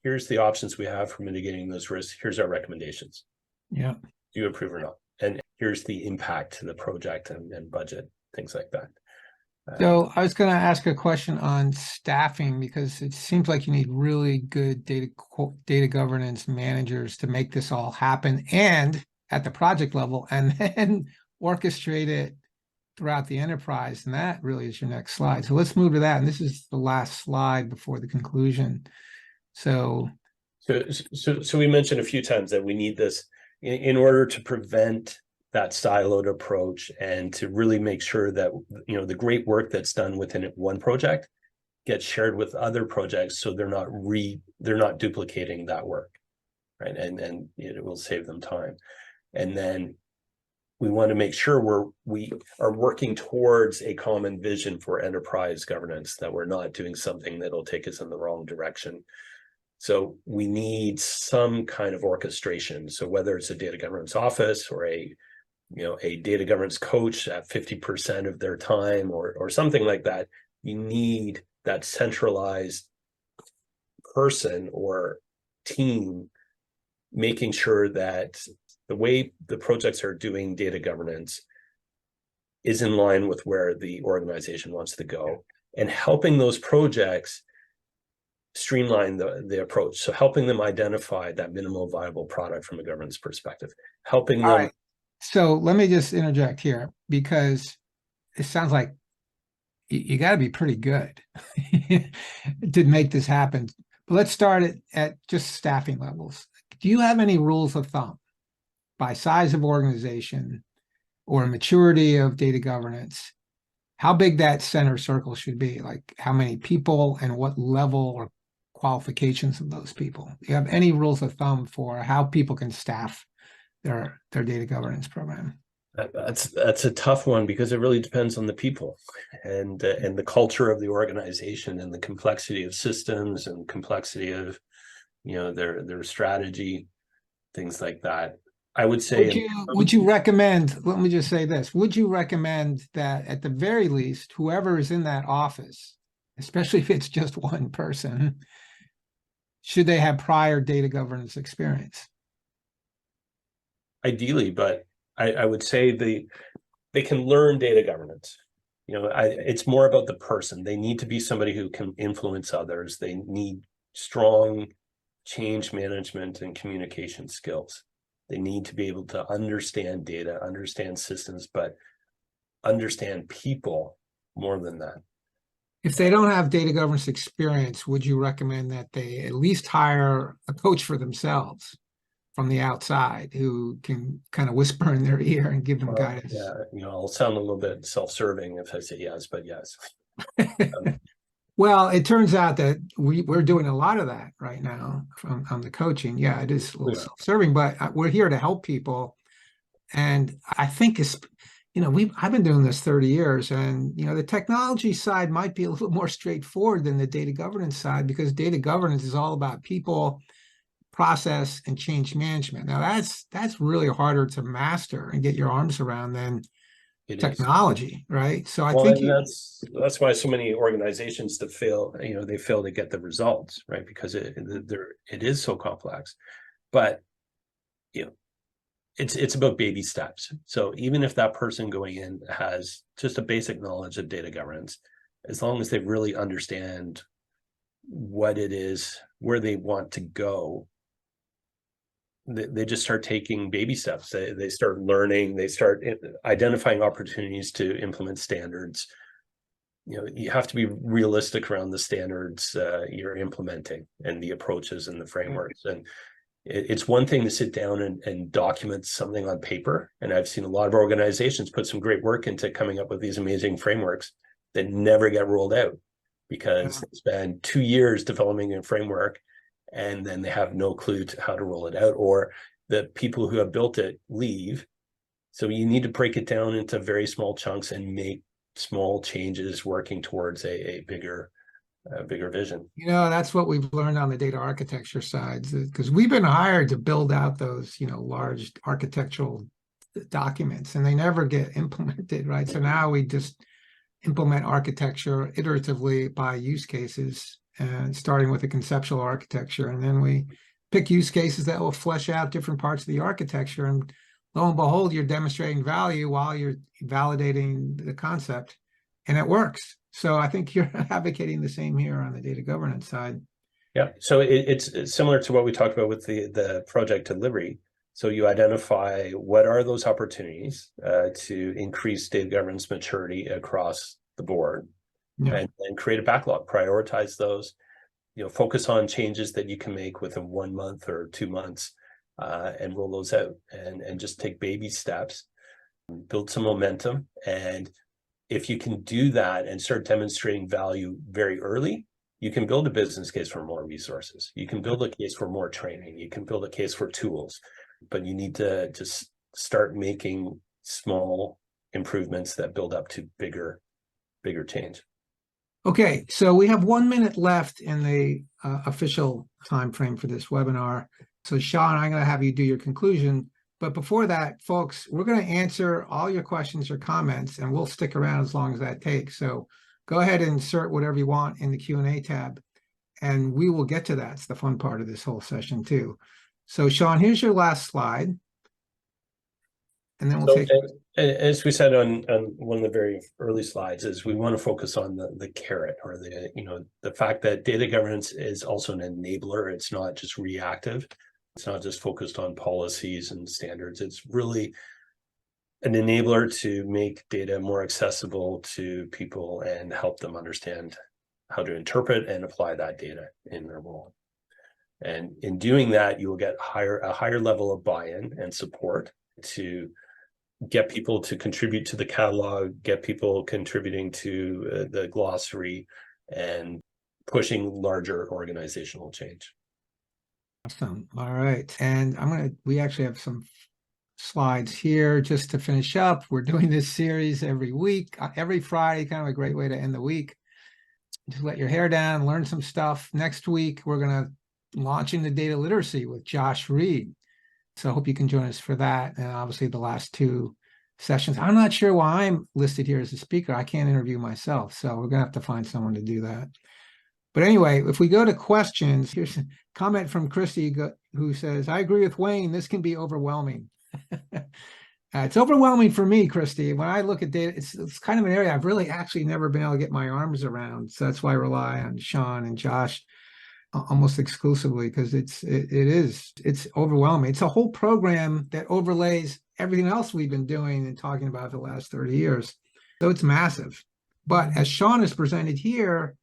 Here's the options we have for mitigating those risks. Here's our recommendations. Yeah. Do you approve or not? And here's the impact to the project and budget, things like that. So I was going to ask a question on staffing, because it seems like you need really good data governance managers to make this all happen, and at the project level, and then orchestrate it throughout the enterprise. And that really is your next slide. So let's move to that. And this is the last slide before the conclusion. So we mentioned a few times that we need this in order to prevent that siloed approach and to really make sure that the great work that's done within one project gets shared with other projects, so they're not duplicating that work, right? And it will save them time. And then we want to make sure we are working towards a common vision for enterprise governance, that we're not doing something that'll take us in the wrong direction. So we need some kind of orchestration. So whether it's a data governance office or a data governance coach at 50% of their time or something like that, you need that centralized person or team making sure that the way the projects are doing data governance is in line with where the organization wants to go, and helping those projects streamline the approach. So helping them identify that minimal viable product from a governance perspective, helping them. All right. So let me just interject here, because it sounds like you got to be pretty good to make this happen. But let's start at just staffing levels. Do you have any rules of thumb by size of organization or maturity of data governance, how big that center circle should be? Like how many people and what level or qualifications of those people? Do you have any rules of thumb for how people can staff their data governance program? That's a tough one because it really depends on the people and the culture of the organization and the complexity of systems and complexity of their strategy, things like that. I would say, Would you recommend, let me just say this, would you recommend that at the very least, whoever is in that office, especially if it's just one person, should they have prior data governance experience? ideally, but I would say they can learn data governance. It's more about the person. They need to be somebody who can influence others. They need strong change management and communication skills. They need to be able to understand data, understand systems, but understand people more than that. If they don't have data governance experience, would you recommend that they at least hire a coach for themselves from the outside who can kind of whisper in their ear and give them guidance? Yeah, I'll sound a little bit self-serving if I say yes, but yes. Well, it turns out that we're doing a lot of that right now on the coaching. Yeah, it is a little self-serving, but we're here to help people. And I think it's, I've been doing this 30 years, and the technology side might be a little more straightforward than the data governance side, because data governance is all about people, process, and change management. Now that's really harder to master and get your arms around than technology, right? So I think that's why so many organizations that fail, they fail to get the results, right? Because it is so complex. But it's about baby steps. So even if that person going in has just a basic knowledge of data governance, as long as they really understand what it is, where they want to go, they just start taking baby steps. They start learning, they start identifying opportunities to implement standards. You have to be realistic around the standards you're implementing and the approaches and the frameworks. And it's one thing to sit down and document something on paper. And I've seen a lot of organizations put some great work into coming up with these amazing frameworks that never get rolled out because they spend 2 years developing a framework and then they have no clue to how to roll it out, or the people who have built it leave. So you need to break it down into very small chunks and make small changes working towards a bigger vision. That's what we've learned on the data architecture side, because we've been hired to build out those, large architectural documents, and they never get implemented, right? So now we just implement architecture iteratively by use cases, and starting with a conceptual architecture, and then we pick use cases that will flesh out different parts of the architecture, and lo and behold, you're demonstrating value while you're validating the concept, and it works. So I think you're advocating the same here on the data governance side. Yeah, so it's similar to what we talked about with the project delivery. So you identify what are those opportunities to increase data governance maturity across the board, and create a backlog, prioritize those, focus on changes that you can make within 1 month or 2 months, and roll those out and just take baby steps, build some momentum. And if you can do that and start demonstrating value very early, you can build a business case for more resources. You can build a case for more training. You can build a case for tools, but you need to just start making small improvements that build up to bigger change. Okay, so we have 1 minute left in the official time frame for this webinar. So Sean, I'm going to have you do your conclusion. But before that, folks, we're going to answer all your questions or comments, and we'll stick around as long as that takes. So go ahead and insert whatever you want in the Q&A tab, and we will get to that. It's the fun part of this whole session too. So Sean, here's your last slide. And then we'll take... As we said on one of the very early slides, is we want to focus on the carrot, or the fact that data governance is also an enabler. It's not just reactive. It's not just focused on policies and standards. It's really an enabler to make data more accessible to people and help them understand how to interpret and apply that data in their role. And in doing that, you will get a higher level of buy-in and support to get people to contribute to the catalog, get people contributing to the glossary, and pushing larger organizational change. Awesome. All right. And we actually have some slides here just to finish up. We're doing this series every week, every Friday, kind of a great way to end the week. Just let your hair down, learn some stuff. Next week, we're going to launch into data literacy with Josh Reed. So I hope you can join us for that. And obviously the last two sessions. I'm not sure why I'm listed here as a speaker. I can't interview myself. So we're going to have to find someone to do that. But anyway, if we go to questions, here's a comment from Christy who says, I agree with Wayne. This can be overwhelming. It's overwhelming for me, Christy. When I look at data, it's kind of an area I've really actually never been able to get my arms around. So that's why I rely on Sean and Josh almost exclusively, because it's overwhelming. It's a whole program that overlays everything else we've been doing and talking about for the last 30 years. So it's massive. But as Sean has presented here,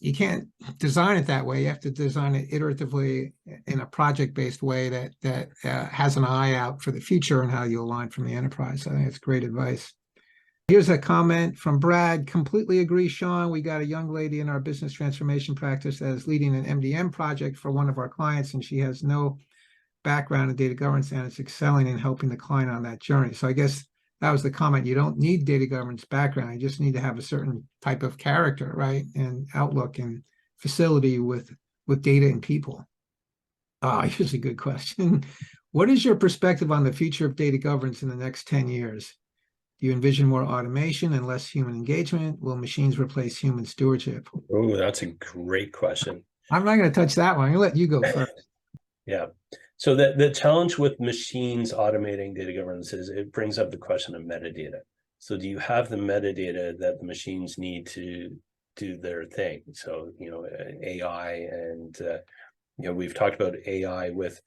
you can't design it that way. You have to design it iteratively in a project-based way that has an eye out for the future and how you align from the enterprise. I think it's great advice. Here's a comment from Brad. Completely agree, Sean. We got a young lady in our business transformation practice that is leading an MDM project for one of our clients, and she has no background in data governance and is excelling in helping the client on that journey. So I guess that was the comment. You don't need data governance background. You just need to have a certain type of character, right? And outlook and facility with data and people. Here's a good question. What is your perspective on the future of data governance in the next 10 years? Do you envision more automation and less human engagement? Will machines replace human stewardship? Oh, that's a great question. I'm not going to touch that one. I'm going to let you go first. Yeah. So the challenge with machines automating data governance is it brings up the question of metadata. So do you have the metadata that the machines need to do their thing? So, AI and, we've talked about AI with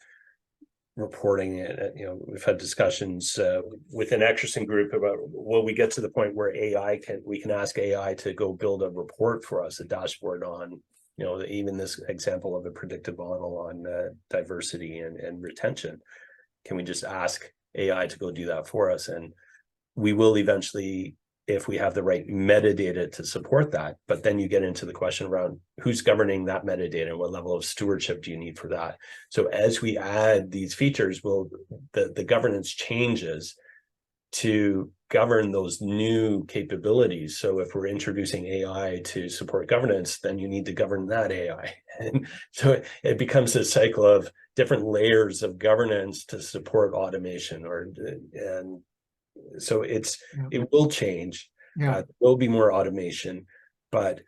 reporting it. We've had discussions within Eckerson Group about, will we get to the point where we can ask AI to go build a report for us, a dashboard on, even this example of a predictive model on diversity and retention. Can we just ask AI to go do that for us? And we will eventually, if we have the right metadata to support that. But then you get into the question around who's governing that metadata and what level of stewardship do you need for that? So as we add these features, the governance changes to govern those new capabilities. So if we're introducing AI to support governance, then you need to govern that AI. And so it becomes a cycle of different layers of governance to support automation, and so it will change. There will be more automation, but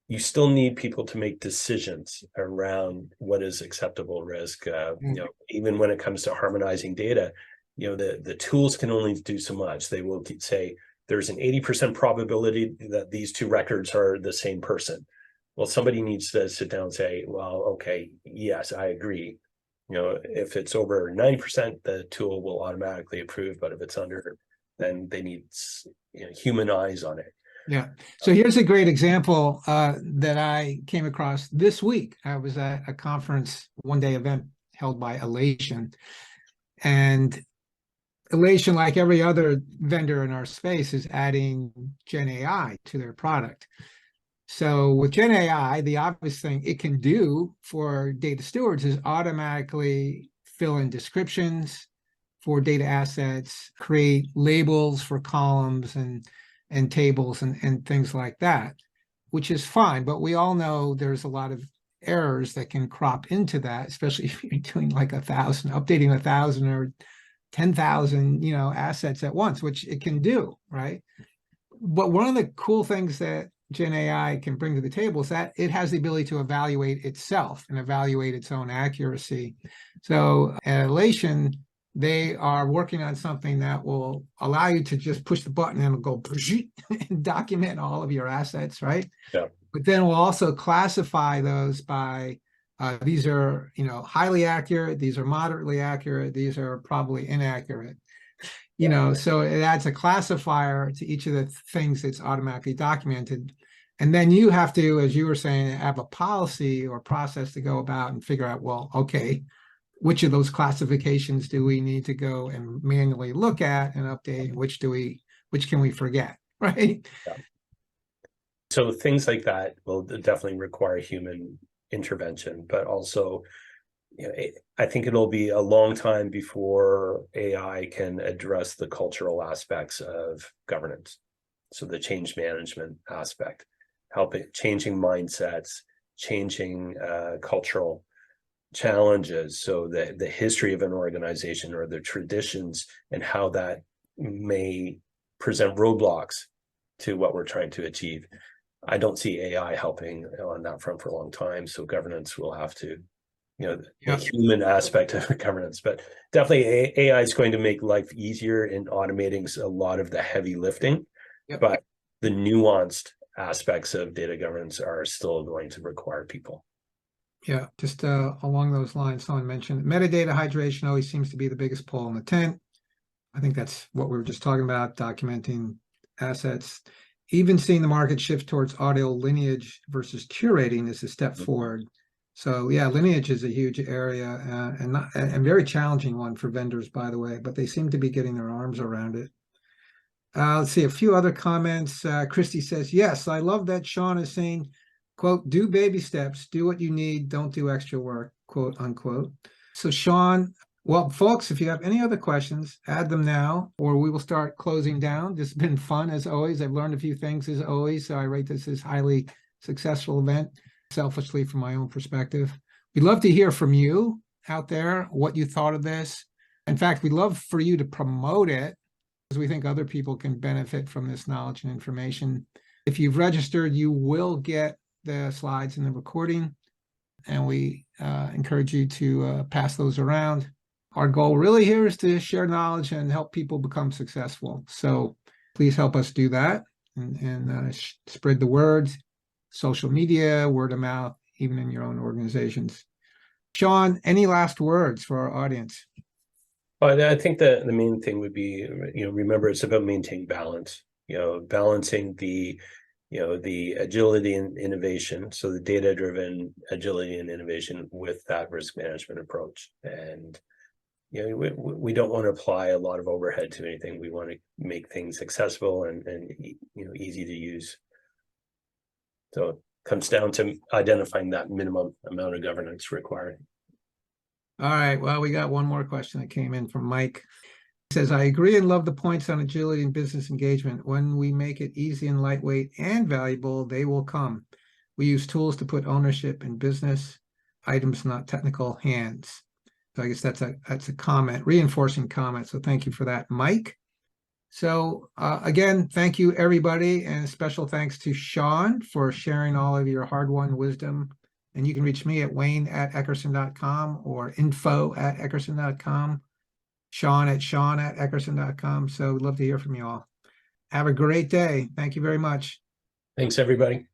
you still need people to make decisions around what is acceptable risk. Even when it comes to harmonizing data, the tools can only do so much. They will say there's an 80% probability that these two records are the same person. Well, somebody needs to sit down and say, well, okay, yes, I agree. If it's over 90%, the tool will automatically approve, but if it's under, then they need human eyes on it. Yeah. So here's a great example that I came across this week. I was at a conference, one-day event held by Elation, and Elation, like every other vendor in our space, is adding Gen AI to their product. So with Gen AI, the obvious thing it can do for data stewards is automatically fill in descriptions for data assets, create labels for columns and tables and things like that, which is fine. But we all know there's a lot of errors that can crop into that, especially if you're doing like 1,000, updating 1,000 or 10,000, assets at once, which it can do, right? But one of the cool things that Gen AI can bring to the table is that it has the ability to evaluate itself and evaluate its own accuracy. So at Elation, they are working on something that will allow you to just push the button and it'll go and document all of your assets, right? Yeah. But then we'll also classify those by these are, highly accurate, these are moderately accurate, these are probably inaccurate. So it adds a classifier to each of the things that's automatically documented. And then you have to, as you were saying, have a policy or process to go about and figure out, well, okay, which of those classifications do we need to go and manually look at and update? Which can we forget, right? Yeah. So things like that will definitely require human intervention, but also I think it'll be a long time before AI can address the cultural aspects of governance. So the change management aspect, changing mindsets, changing cultural challenges. So the history of an organization or the traditions and how that may present roadblocks to what we're trying to achieve. I don't see AI helping on that front for a long time. So governance will have to, the human aspect of governance, but definitely AI is going to make life easier in automating a lot of the heavy lifting. Yep. But the nuanced aspects of data governance are still going to require people. Yeah, just along those lines, someone mentioned metadata hydration always seems to be the biggest pole in the tent. I think that's what we were just talking about, documenting assets. Even seeing the market shift towards audio lineage versus curating is a step forward. So yeah, lineage is a huge area and very challenging one for vendors, by the way, but they seem to be getting their arms around it. Let's see a few other comments. Christy says, yes, I love that Sean is saying, quote, do baby steps, do what you need, don't do extra work, quote, unquote. So Sean, well, folks, if you have any other questions, add them now, or we will start closing down. This has been fun as always. I've learned a few things as always, so I rate this as highly successful event, selfishly from my own perspective. We'd love to hear from you out there, what you thought of this. In fact, we'd love for you to promote it, because we think other people can benefit from this knowledge and information. If you've registered, you will get the slides and the recording, and we encourage you to pass those around. Our goal really here is to share knowledge and help people become successful. So please help us do that and spread the word, social media, word of mouth, even in your own organizations. Sean, any last words for our audience? Well, I think the main thing would be, remember it's about maintaining balance, balancing the agility and innovation. So the data-driven agility and innovation with that risk management approach. And, we don't want to apply a lot of overhead to anything. We want to make things accessible and easy to use. So it comes down to identifying that minimum amount of governance required. All right. Well, we got one more question that came in from Mike. He says, I agree and love the points on agility and business engagement. When we make it easy and lightweight and valuable, they will come. We use tools to put ownership in business items, not technical hands. So I guess that's a comment, reinforcing comment. So thank you for that, Mike. So again, thank you, everybody. And special thanks to Sean for sharing all of your hard-won wisdom. And you can reach me at wayne@eckerson.com or info@eckerson.com, Sean@eckerson.com. So we'd love to hear from you all. Have a great day. Thank you very much. Thanks, everybody.